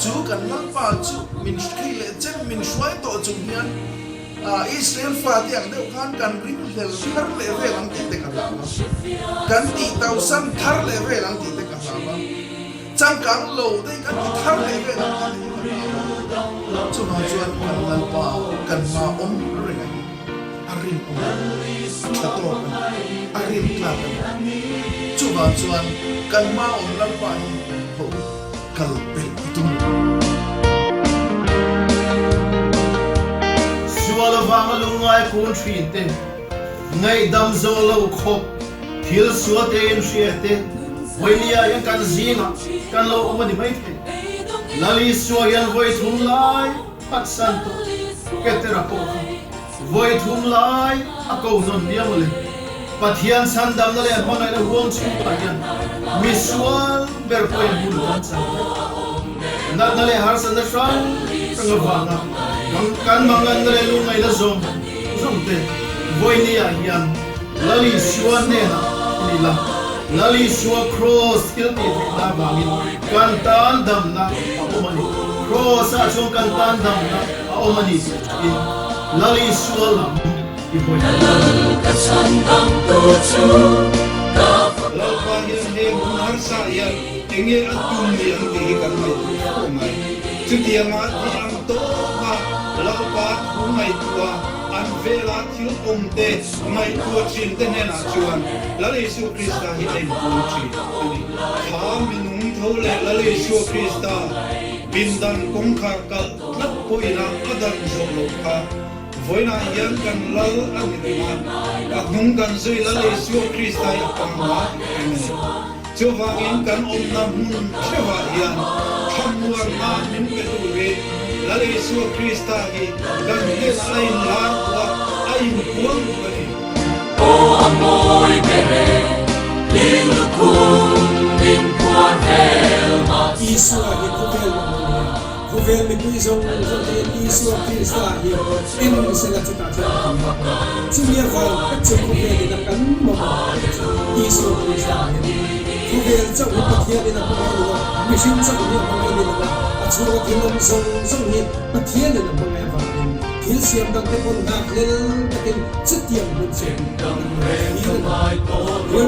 chú cần lăng pa chú mình khi lệ chân mình xoay tổ chúng hiền Israel pha tiếng đều kan ring hel thar le ve lang ti te kalama kan ti tau san thar le ve lang ti te kalama chang kang lo dei kan ti thar le ve lang ti te kalama chu ma chuan kan lan pa kan ma om ring arin om ta to arin ta chu ma chuan kan ma om lan pa ho kal pe tum Wala vang lungai kun trinte ngai dam zo lo khop thil suate en siate voilia yang kan zina kan lo omani mai the lali so yan voi thum lai pat santo ketera po voi thum lai ako non diamole pathian san dam na le manai na won chu pa yan misual ber poen bul kan san na le har san na sang ngawanga kan mangan na lu ngai la zom te voi ni yan lali suan ne na ni la lali suwa cross kil ti na bangin kan tan dam na omani cross a chung kan tan dam na omani in lali suwa la i voi ka san dam to chu ka la pa yan he har sa ya enge atum ni ang ti kan mai chu ti ma ti ang to ma la pa ku mai tua an vela thil om te mai tua chin te ne na chuan la Yesu Krista hi en ku chi ani tha minung tho le la Yesu Krista bin dan kong kha kal nat poina adan zo lo kha voina yan kan lal an ni man ka nung kan zui la Yesu Krista ya pangwa amen chu wangin kan om na mun chewa yan thamwar na min pe tu ve la Yesu Krista hi kan he lain la wa ai kuang bani o amoi bere lilukun din kuan helma Isu agi kuvel mi kuizong Isu Krista hi in sela chita chimia val pechung kuvel na kan mo Isu Krista hi kuvel chau pathia ni na kuvel mission chau ni kuvel ni na achu thilom song ni pathia ni na kuvel va thil siam dang te pon na klel takin chitiam bun se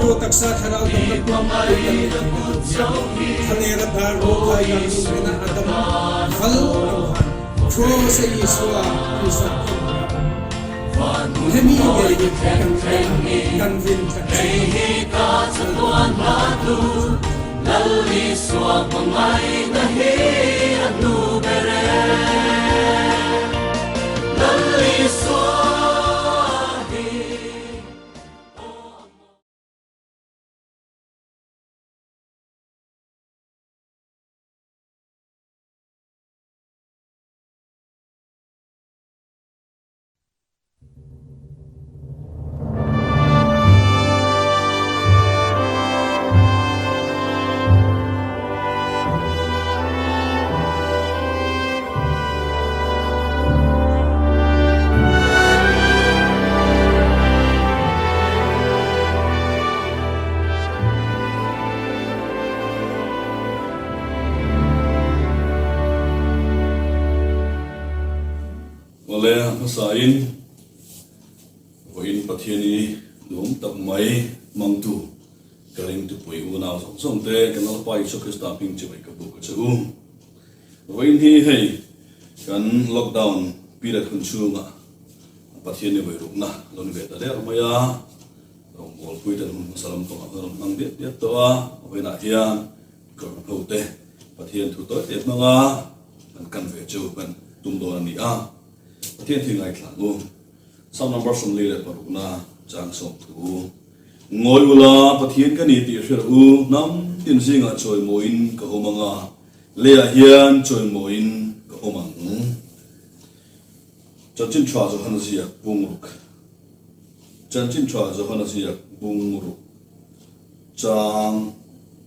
ro taksa thara dam na pam thanera dar ro khai yang na adam fal tro se Isua Krista hemi ge kan vin ka chuan na tu lali suang mangai na he anu bere lali suahi Wale masain voin pathiani lum tak mai mangtu karing tu pui una song te kanal pai so Krista ping chai ka bu ka chu voin hi hei kan lockdown period kun chunga pathiani voi rukna lon ve ta le maya rong bol pui tan salam to ram nang de de to a voina hian ko hote pathian thu to te manga kan ve chu kan tum do ani a thiên thiên ngày thẳng luôn sau number from lê lại bảo na trang song thu ngồi ula phát thiên cái này thì sẽ u năm tiền sinh ở trời moin cả hôm nga lê hiền trời moin cả hôm mang chân chân chua cho hắn gì bung ruk chân chân chua cho hắn gì bung ruk trang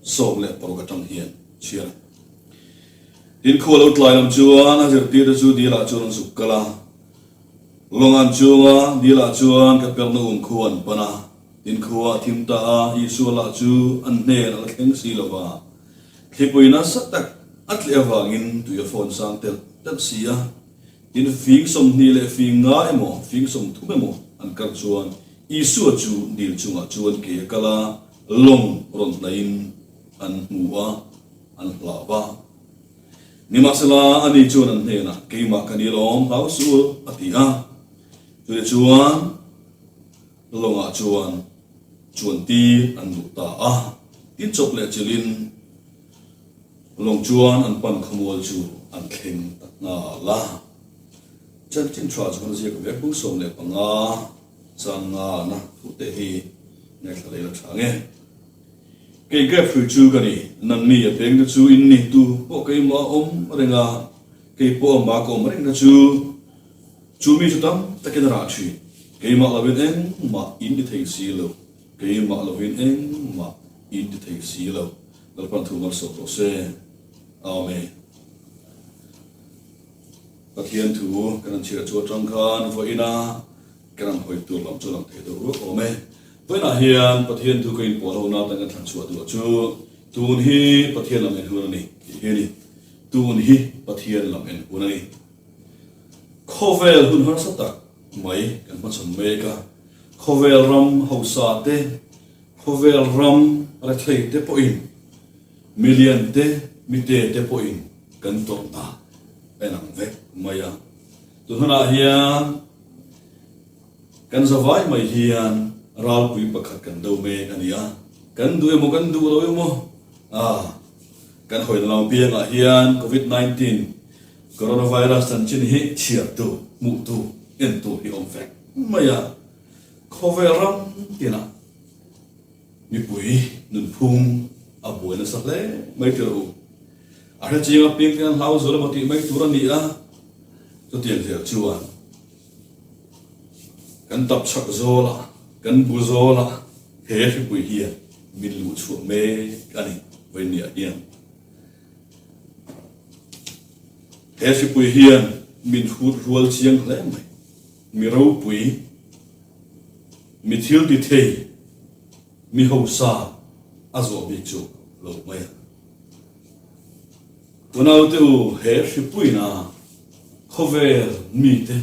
song lệ bảo cái trang hiền chia din khô lâu lại làm chuan a giờ tiệt chu đi là chuan suk kala longan chuanga đi là chuan cái pel na khuan pana din khuwa thim ta a isu la chu an ne la kheng si lova khipuina satak at le awangin tu ya phone sang tel tak sia in fing som ni le fing nga emo fing som thu emo an kar chuan isu chu dil chunga chuan ke kala long ron nain an muwa an lawa ni masala ani chuan an hena keima kanilom hau su atia tu le chuan longa chuan ti an du ta a tin chok le chilin long chuan an pan khamol chu an thleng tak na la chan chin tra chuan zia ka bu som le panga changa na ute hi ngai thale la thange ke ge phu chu gani nang ni a peng chu in ni tu po kai ma om renga ke po ma ko renga chu mi chu tam taken ra chi ke ma la wen ma in di thei si lo ke ma la wen ma in di thei si lo dal pan thu mar so to se amen pathian thu kan chira chu tang khan vo ina kan hoi tu lam chu lam the do amen toina hian pathian thu ko in polo na tang than chu du chu tun hi pathian lam en hu ni he ni tun hi pathian lam en hu ni khovel hun har sa tak mai kan ma chon me ka khovel ram hausa te khovel ram ra thei te po in million te mite te po in kan to ta enang ve maya tu hana hian kan zawai mai hian ral pui pakhat kan do me ania kan du emo kan du lo emo kan hoi law piang a hian covid 19 coronavirus tan chin hi chiat tu mu tu en tu hi om fek maya khovel ram tina mi pui nun phum a buena sa le mai tu ara chinga ping kan lau zora mati mai turan ni a to tiang thel chuan kan tap chak zola kan bu zola he hi pui hi min lu chu me ani wen ni a hian he hi pui hian min hut rual chiang hle mai mi ro pui mi thil ti thei mi ho sa azo bi chu lo mai Tunau tu he shipui na khover mi te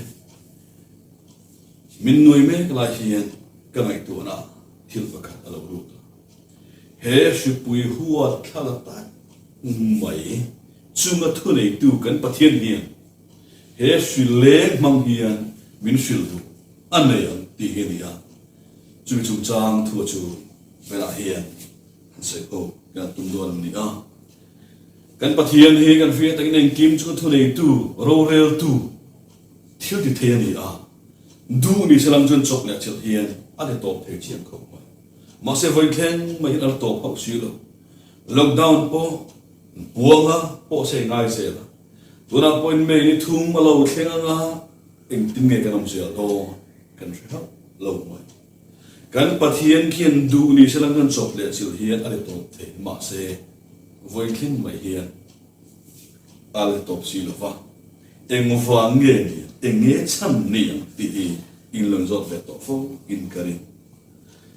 min noi me la hian ka ngai tu na thil pakhat alo ru he shipui huwa thala ta mai chunga thu nei tu kan pathian hian he shile mang hian min shil tu anei an ti hiania chu chang thu chu bela hian se ko ka tum don ni a kan pathian hi kan fia takin en kim chu thu nei tu ro rel tu thil ti the ni a du ni salam chon chok le chil hian ade top the chiam kho ma se voi khen mai ar top hok si lo lockdown po buanga po se ngai se la tuna point me ni thum ma lo thleng nga eng tin nge kan om se lo kan thha lo mai kan pathian khian du ni salam chon chok le chil hian ade top the ma se voi khin mai hian al top si lo va eng wang nge ni eng nge cham ni ti in lon zot ve to fo in kari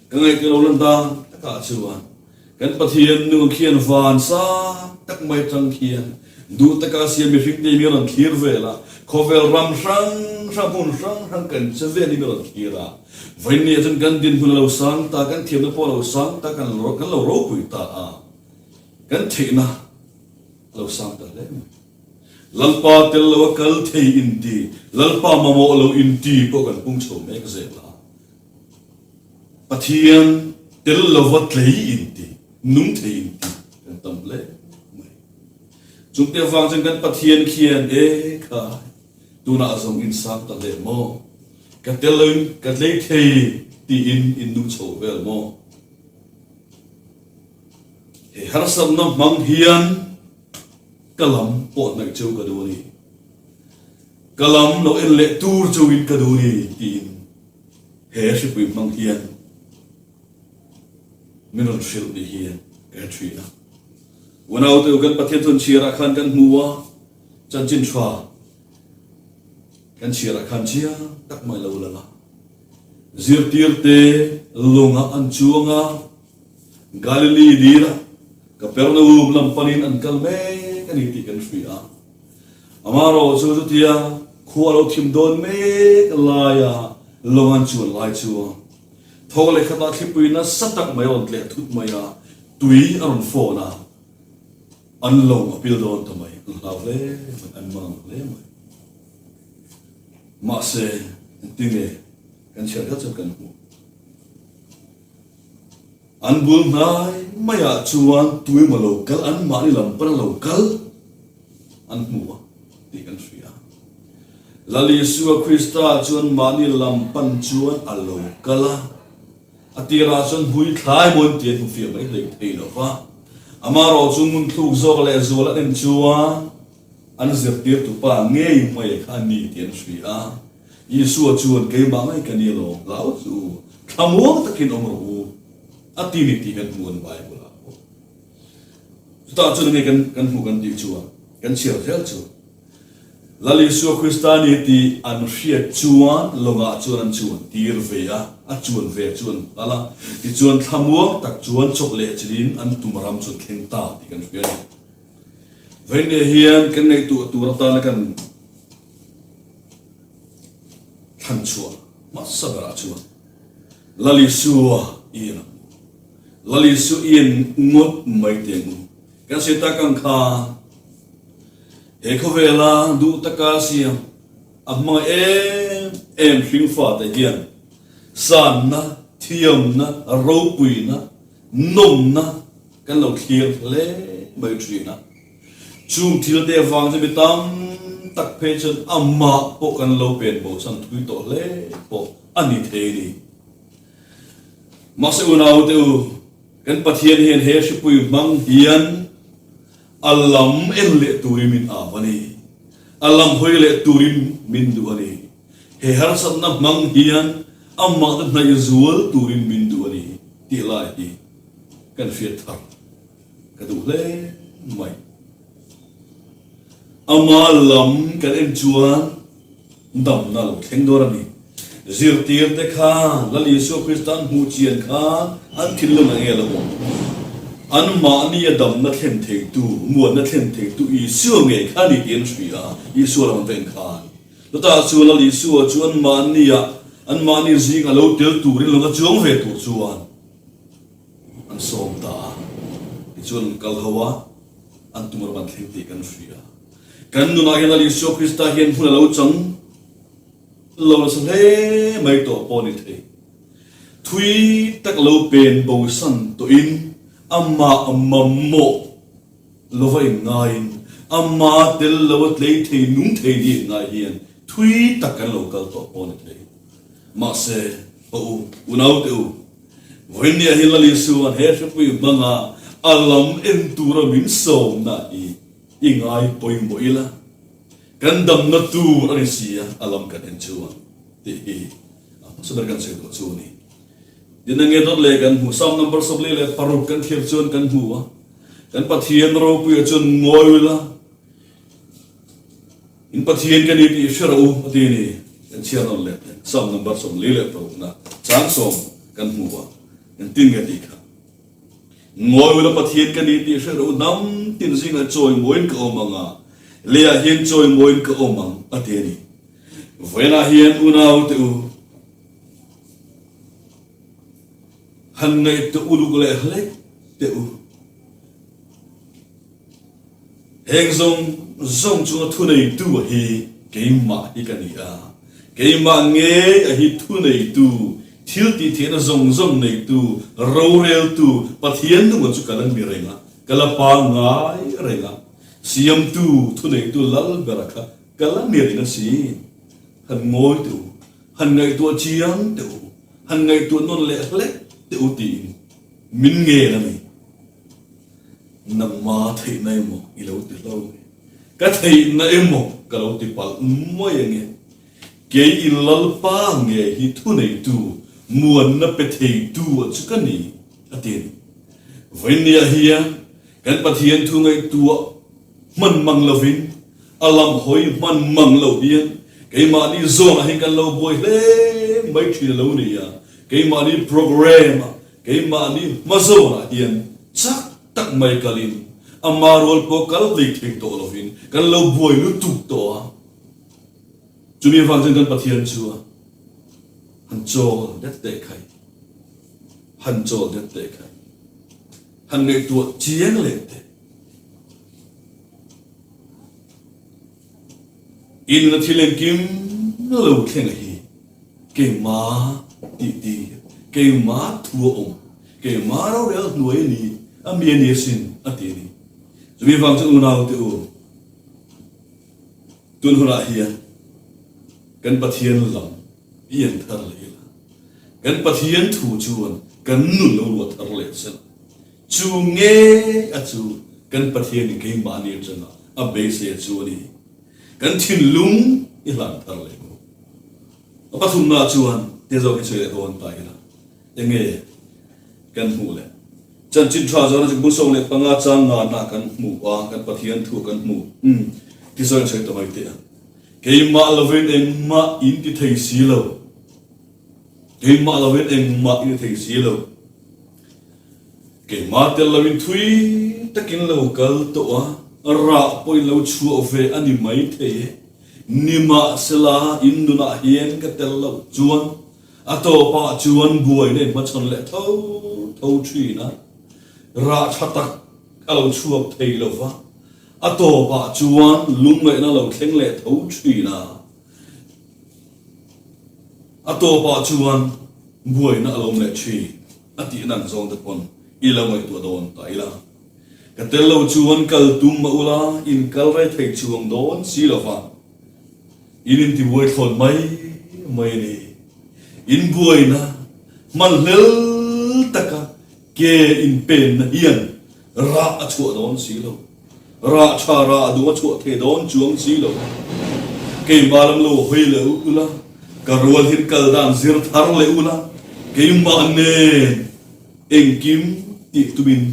kan ngai ke lo lan da ka chuan kan pathian nu khian van sa tak mai tang khian du ta ka sia mi fik ni mi ron khir vela khovel ram sang hun sang kan se ve ni mi ron khira vai ni chen kan din hun lo sang ta kan thiam na po lo sang ta kan lo ro pui ta a kan thina lo sang ta le lalpa tel lo kal thei inti lalpa mamo lo inti po kan pung chho me ka ze la pathian tel lo wat lei inti nung thei inti kan tam le chung te wang chen kan pathian khian e kha tu na zong in sang ta le mo ka tel lo ka lei thei ti in nu chho vel mo he har sam na mang hian kalam po na chu ka du ni kalam lo en le tur chu in ka du ni tin he shi pui mang hian minor shil ni hian ka thina wanau te kan pathian thun chira khan kan muwa chan chin thwa kan chira khan chia tak mai lo la zir tir te lunga an chuanga Galilee dira Capernaum lam panin an kalme cái này thì cần phải amaro chu tia khualo thim don me laya longan chuan lai chu thole khata thipuina satak mai on tle thut maya tui aron phona an long apil don tamai lau le an mang le mai ma se tinge kan cher ga chu kan hu an bul nai maya chuan tui ma local an ma ni lam pan local an mu ti kan suya lali suwa Krista chuan ma ni lam pan chuan a local atira chuan hui thlai mon ti thu fi mai le thei lo fa amaro chu mun thuk zok le zola den chuan an zir tir tu pa ngei mai khan ni tian suya Yesu chuan ke ma mai kan ni lo lau chu thamuang takin omru atini ti kan muan Bible ta chu nge kan mu kan ti chuan kan cher thel chu lali su Kristani ti an hria chuan longa chuan an chuan tir ve a chuan ve chuan ala ti chuan thamuang tak chuan chok le chin an tumaram chu theng ta ti kan hria ni vene hian kan nei tu ra ta la kan than chuan ma sabara chuan lali su ina lali su in ngot mai teng kan se ta kan kha ekovela du takasia amma em hring fa ta hian san na thiam na ropui na nom na kan lo thier le mai tri na chung thil te wang je bitam tak phe chen amma po kan lo pen bo san thui to le po ani the ni ma se unau te kan pathian hian he shipui mang hian alam en le turin min avani alam hoi le turin min duani he har san na mang hian amma ta na yuzual turin min duani ti lai hi kan fiat thar ka du le mai amma lam kan en chuan dam na lo theng dorani zir tir te kha lali so Kristan hu chian kha an thil na nge lo an ma ni adam na thlen thei tu muan na thlen thei tu I siu nge kha ni tian shria I su lam ven khan lo ta chu la li su chuan ma ni ya an ma ni zing a lo tel tu rin lo ga chuang ve tu chuan an som ta I chuan kal hawa an tumar ban thlen ti kan shria kan nu na hian li su Krista hian phun lo chang lo sa le mai to poni thei thui tak lo pen bo san to in amma mo lo vai ngain amma tel lo tlei thei nung thei ni ngai hian thui tak kan local to poni thei ma se o unau te u voinia hilali su an he shpui manga alam en tura min so na I ngai poi moila kan dam na tu ani sia alam kan en chuan ti hi sabar kan se to chu ni dinang edot le kan hu sam number sob le paruk kan thir chuan kan hu kan pathian ro pu chuan ngoila in pathian kan ti shara u ti ni kan chian on le sam number sob le paruk na chang som kan hu kan tin ga ti kha ngoila pathian kan ti shara u nam tin singa choi moin ka omanga lea hian choi moin ka omang ateni vena hian unau te u han ngai te uluk le hle te u heng zong chu thu nei tu hi keima hi kania keima nge a hi thu nei tu thil ti thena zong nei tu ro rel tu pathian nu chu kalan mi renga kala pa ngai renga siam tu thu nei tu lal beraka kala mi renga si han ngoi tu han ngai tu chiang tu han ngai tu non le hle te u ti min nge la mi nam ma thei nai mo I lo ti lo ka thei na emo ka lo ti pal mo nge ke I lal pa nge hi thu nei tu muan na pe thei tu chu ka ni atin venia hia kan pathian thu ngai tu man mang lovin alam hoi man mang lo hian ke ma ni zong a hin kan lo boy le mai thi lo ni ya ke ma ni program ke ma ni mazona hian chak tak mai kalin amarol po kal lik thing to lovin kan lo boy lu tuk to chumi wang chen kan pathian chu han chol det te khai han chol det te khai han ngai tu chiang le te in na thilen kim lo khen hi ke ma ti ke ma thu om ke ma ro rel nuai ni amien ni sin ati ni chumi wang chen unau te u tun hura hian kan pathian lam ien thar le la kan pathian thu chuan kan nu lo lo thar le sen chu nge a chu kan pathian ni ke ma ni chana a be se chu ni kan thin lung i lan thar le ko a pathum na chuan te zo ke chele don tai la enge kan hu le chan chin thra zo na bu song le panga chang na na kan mu wa kan pathian thu kan mu ti so chhe to mai te ke ma lovin eng ma in ti thei si lo ke ma lovin eng ma in thei si lo ke ma tel lovin thui takin lo kal to a ra poi lo chu ove ani mai the ni ma sela induna hien ka tel lo chuan ato pa chuan buai ne ma chon le tho thui na ra thatak alo chuap thei lo wa ato ba chuan lungai na lo thleng le tho thui na ato ba chuan buai na alom le thui ati nan zong te pon ila mai tu don ta ila ka tel lo chuan kal tum ma ula in kal rai thei chuang don si lo fa in ti buai thon mai ni in buai na man hlel taka ke in pen na hian ra a chu don si lo ra cha ra du chu the don chuang si lo ke malam lo hoi le ula ka rol hin kal dan zir thar le ula ke ma ne eng kim ti tubin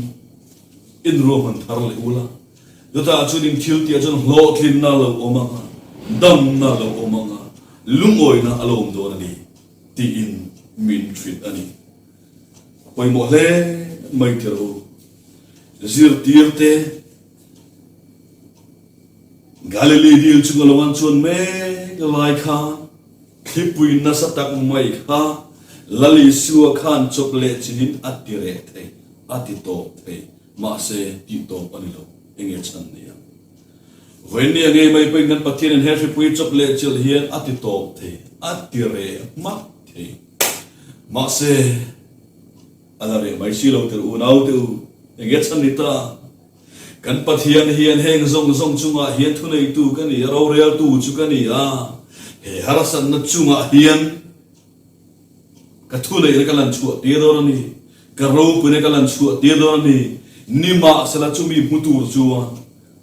in ro man thar le ula do ta chu din thil ti jon hlo thlin na lo omanga dam na lo omanga lungoi na alom do na ni ti in min fit ani poi mo le mai thero zir tirte Galilee dil chungalawan chuan me lai kha khipui na satak mai kha lali suwa khan chokle chinin atire the atito the ma se ti to anilo enge chan nia when ni age mai pe ngan pathian en her pui chokle chil hian atito the atire ma the ma se alare mai silo ter unau te enge chan ni ta kan pathian hian heng zong chunga hian thunei tu kan ni ro real tu chu kan ni a he harasan na chunga hian ka thunei ka lan chu ti do ni ka ro pu ne ka lan chu ti do ni nima sala chumi mutur chuwa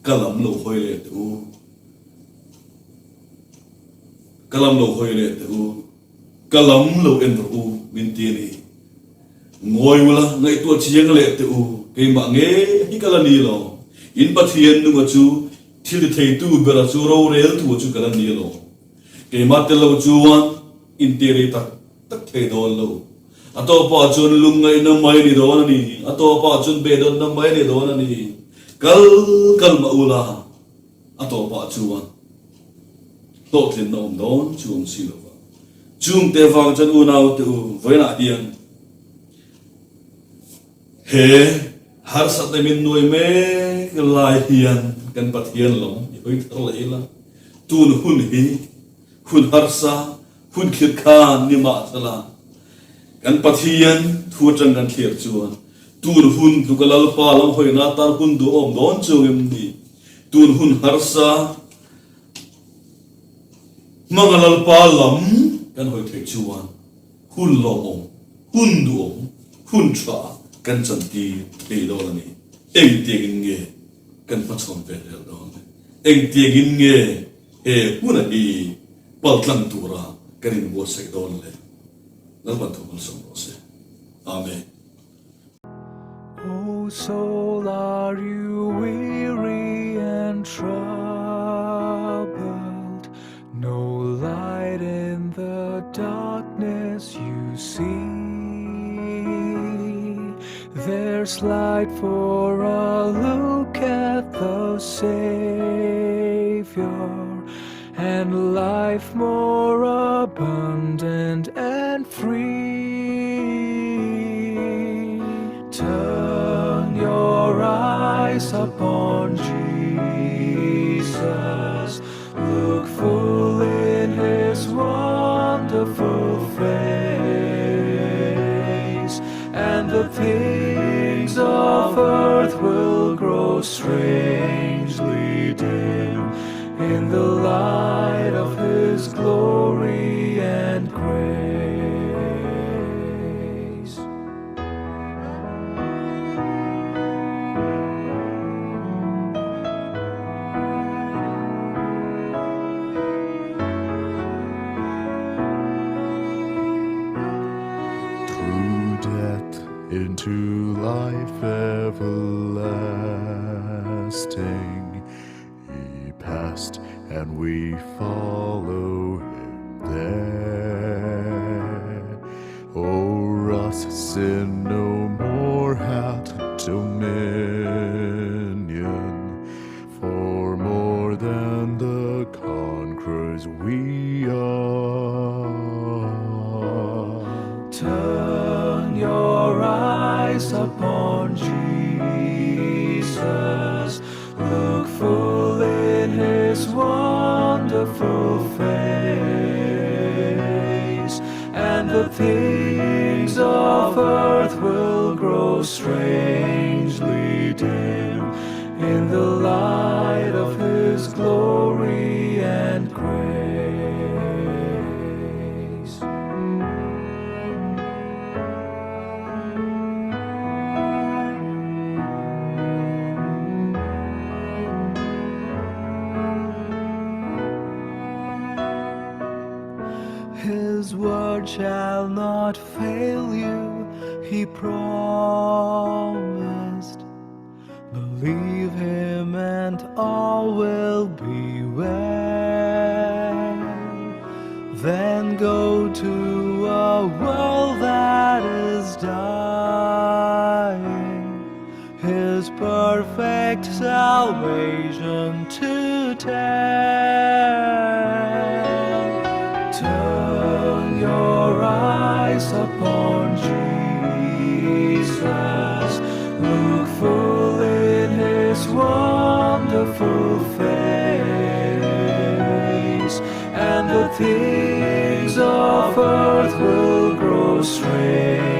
kalam lo hoile tu kalam lo hoile tu kalam lo en ru min ti ni ngoi wala ngai tu chiang le tu ke ma nge hi kala ni lo in pathian nu chu thil thei tu bera chu ro rel tu chu kala ni lo ke ma te lo chuan in te re tak thei don lo ato pa chun lungai na mai ni don ni ato pa chun be don na mai ni don ni kal ma ula ato pa chuan to thin nom don chung si lo chung te wang chan u nau tu voi na dian he har sat de min noi me lai hian kan pathian lo hoi thar le la tun hun hi hun har sa hun khit khan ni ma sala kan pathian thu chang kan thier chuan tun hun tu kalal pa lam hoi na tar hun du om don chungem ni tun hun har sa mangalal pa lam kan hoi thei chuan hun lo om hun du om hun cha kan chan ti thei do ni eng tieng nge kan pachon pe el do eng tieng nge e huna i paltlan tura kanin bo sai don le nalban to mal som se amen. Oh soul, are you weary and troubled? No light in the darkness you see. There There's light for a look at the Savior, and life more abundant and free. Turn your eyes upon Jesus, look full in His wonderful face, and the things of earth will grow strangely dim in the light of His glory and grace. Through death into life everlasting, He passed, and we follow Him there. O'er us sin no more hath dominion, for more than the conquerors we are. Turn your eyes upon Jesus, look full in His wonderful face, and the things of earth will grow strangely dim in the light of His glory and grace. His word shall not fail you, He promised. Believe Him and all will be well. Then go to a world that is dying, His perfect salvation to tell. Turn your eyes upon Jesus, look full in His wonderful face, and the things of earth will grow strange